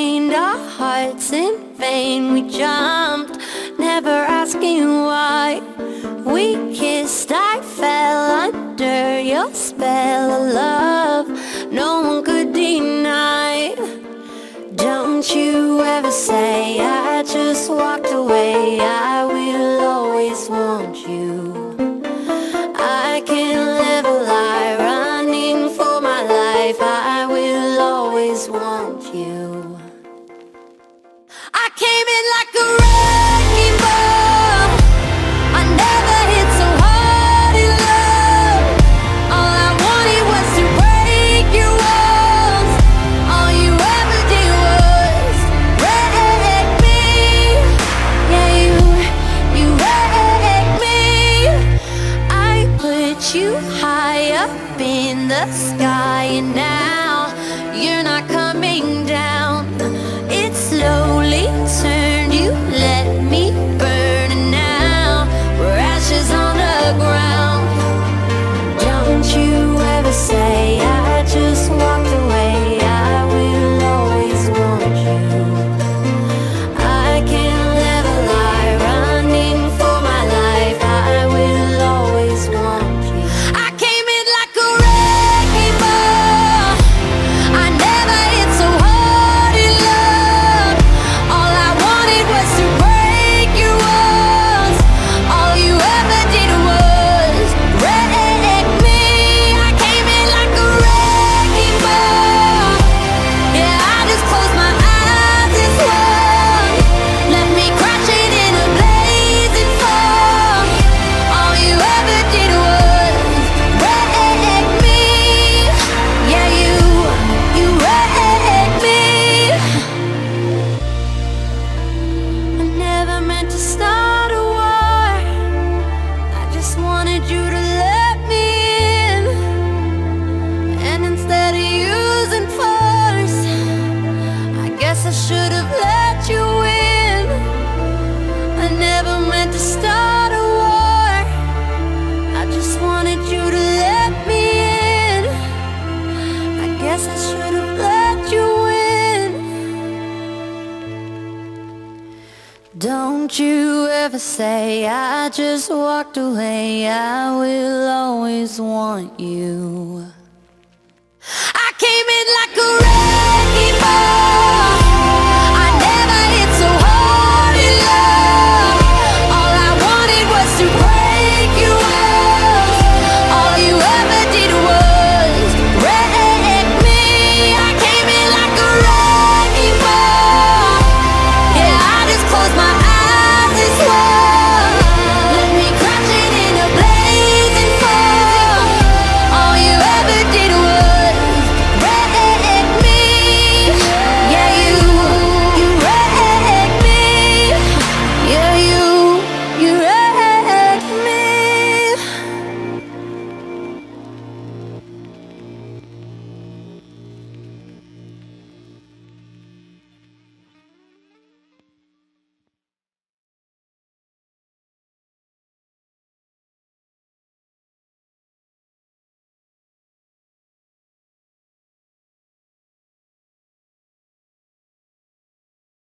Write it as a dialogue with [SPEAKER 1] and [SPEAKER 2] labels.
[SPEAKER 1] trained our hearts in vain. We jumped, never asking why. We kissed, I fell under your spell of love no one could deny. Don't you ever say I just walked away. I will always want you. I can't live a lie, running for my life. I will always want you. I came in like a wrecking ball. I never hit so hard in love. All I wanted was to break your walls. All you ever did was wreck me. Yeah, you wrecked me. I put you high up in the sky, and now you're not coming down. It slowly turned, you let me burn, and now we're ashes on the ground. Don't you ever say I just walked away. I will always want you. I can't live a lie, running for my life. I will always want you. I came in like a wrecking ball. I never hit so hard in love. All I wanted was to break your walls. All you ever did was wreck me. I came in like a wrecking ball. Yeah, I just closed my eyes and swung. Let me crash it in a blazing fall. All you ever did was wreck me. Yeah, you wrecked me. I never meant to start a war. I just wanted you to let me in. And instead of using force, I guess I should have let you in. I never meant to start a war. I just wanted you to let me in. I guess I should have let you in. Don't you ever say I just walked away. I will always want you. I came in like a wrecking ball.